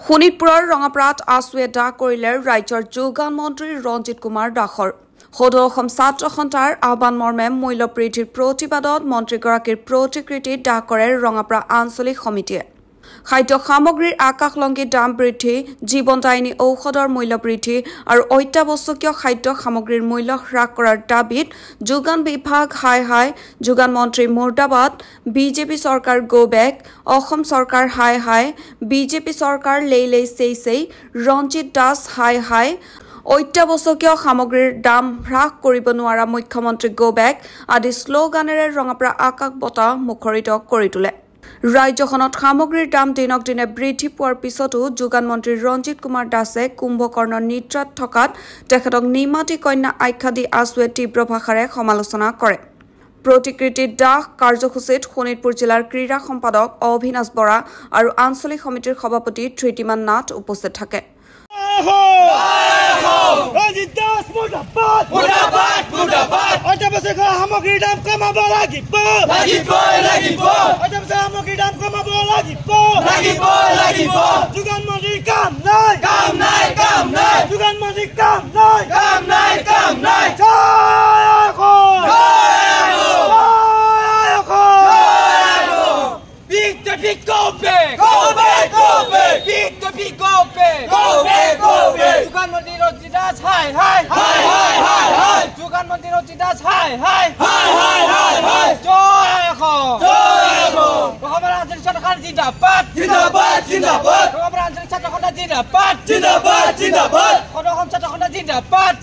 শোণিতপুৰৰ ৰঙাপাৰাত আছুৱে দাহ কৰিলে ৰাজ্যৰ যোগান মন্ত্ৰী ৰঞ্জিত কুমাৰ দাসৰ সদৌ অসম ছাত্ৰ সন্থাৰ আহ্বান মৰ্মে মূল্য বৃদ্ধিৰ প্ৰতিবাদত মন্ত্ৰীগৰাকীৰ প্ৰতিকৃতি দাহ কৰে ৰঙাপাৰা আঞ্চলিক সমিতিয়ে খাদ্য সামগ্ৰীৰ আকাশলংঘী দাম বৃদ্ধি জীৱনদায়িনী ঔষধৰ মূল্য বৃদ্ধি আৰু অত্যাৱশ্যকীয় খাদ্য সামগ্ৰীৰ মূল্য হ্ৰাস কৰাৰ দাবীত যোগান বিভাগ হাই হাই যোগান মন্ত্ৰী মুৰ্দাবাদ বিজেপি চৰকাৰ গো বেক অসম চৰকাৰ হাই হাই বিজেপি চৰকাৰ লেই চেই ৰঞ্জিত দাস হাই হাই অত্যাৱশ্যকীয় সামগ্ৰীৰ দাম হ্ৰাস কৰিব নোৱাৰা মুখ্যমন্ত্ৰী গো বেক আদি শ্লোগানেৰে ৰঙাপাৰা আকাশ বতাহ মুখৰিত কৰি তোলে ৰাজ্যখনত সামগ্ৰীৰ দাম দিনক দিনে বৃদ্ধি পোৱাৰ পিছতো যোগান মন্ত্ৰী ৰঞ্জিত কুমাৰ দাসে কুম্ভকৰ্ণৰ নিদ্ৰাত থকাত তেখেতক নিমাতী কন্যা আখ্যা দি আছুৱে তীব্ৰ ভাষাৰে সমালোচনা কৰে প্ৰতিকৃতি দাহ কাৰ্যসূচীত শোণিতপুৰ জিলাৰ ক্ৰীড়া সম্পাদক অভিনাশ বৰা আৰু আঞ্চলিক সমিতিৰ সভাপতি ধৃতিমান নাথ উপস্থিত থাকে সামগ্ৰীৰ দাম কমাব লাগিব যোগান মন্ত্ৰীৰ কাম নাই যোগান মন্ত্ৰীৰ কাম নাই Go back! Jugan Mantri Rojit Das, hi! Jugan Mantri Rojit Das, hi! Joy ho! Rongapara Anjali Chattokhana Jindabad! Rongapara Anjali Chattokhana Jindabad! Sodau Ọসম Chattokhana Jindabad!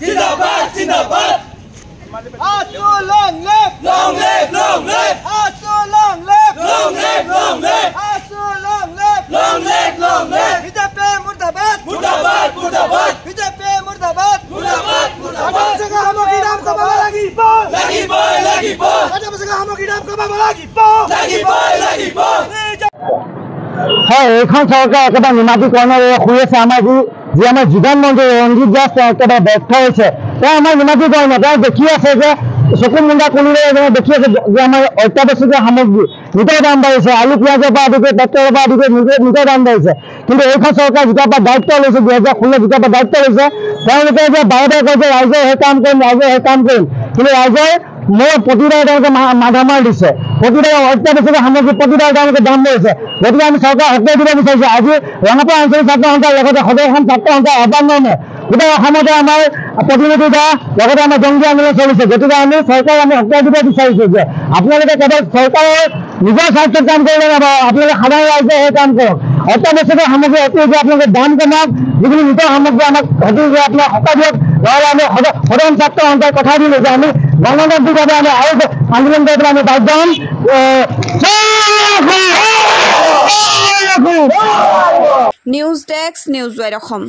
Asu long live! Asu long live! Asu long live! BJP Murdabad! BJP Murdabad! সামগ্ৰীৰ দাম কমাব লাগিব সামগ্ৰীৰ দাম কমাব লাগিব হয় এইখন চৰকাৰ একেবাৰে নিমাতীকৰণৰ শুই আছে আমাৰ যি আমাৰ যোগান মন্ত্ৰী ৰঞ্জিত দাস একেবাৰে ব্যৰ্থ হৈছে তেওঁ আমাৰ নিমাতীকৰণ তেওঁ দেখি আছে যে চকু মুণ্ডা কোনোৰে দেখি আছে যে আমাৰ অত্যাৱশ্যকীয় সামগ্ৰী নিজৰ দাম বাঢ়িছে আলু পিঁয়াজৰ পৰা আদি কৰি পেট্ৰলৰ পৰা আদি কৰি নিজৰ দাম বাঢ়িছে কিন্তু এইখন চৰকাৰ যেতিয়াৰ পৰা দায়িত্ব লৈছে 2016 যেতিয়াৰ পৰা দায়িত্ব লৈছে তেওঁলোকে যে বাৰে কয় যে ৰাইজে সেই কাম কৰিম কিন্তু ৰাইজৰ মোৰ প্ৰতিবাৰে তেওঁলোকে মাধমাৰ দিছে প্ৰতিবাৰে অত্যাৱশ্যকীয় সামগ্ৰী প্ৰতিবাৰে তেওঁলোকে দাম লৈছে গতিকে আমি চৰকাৰ হকে দিব বিচাৰিছোঁ আজি ৰঙাপাৰা আঞ্চলিক ছাত্ৰ সন্থাৰ লগতে সদৌ অসম ছাত্ৰ সন্থাৰ আহ্বান মৰ্মে গোটেই অসমতে আমাৰ প্ৰতিনিধি দল লগতে আমাৰ জংগী আন্দোলন চলিছে গতিকে আমি চৰকাৰ আমি হকে দিব বিচাৰিছোঁ যে আপোনালোকে কেৱল চৰকাৰৰ নিজৰ স্বাৰ্থত কাম কৰিলে নাপাব আপোনালোকে সাধাৰণ ৰাইজে সেই কাম কৰক অত্যাৱশ্যকীয় সামগ্ৰী অতি আপোনালোকে দাম কমাওক যিখিনি নিজৰ সামগ্ৰী আমাক অতি আপোনাক সকাহ দিয়ক নহ'লে আমি সদৌ অসম ছাত্ৰ সন্থাই কথা দিলোঁ যে আমি গণতান্ত্ৰিকভাৱে আমি আৰু আন্দোলন কৰি পেলাই আমি বাধ্য হ'ম news desk news wide Assam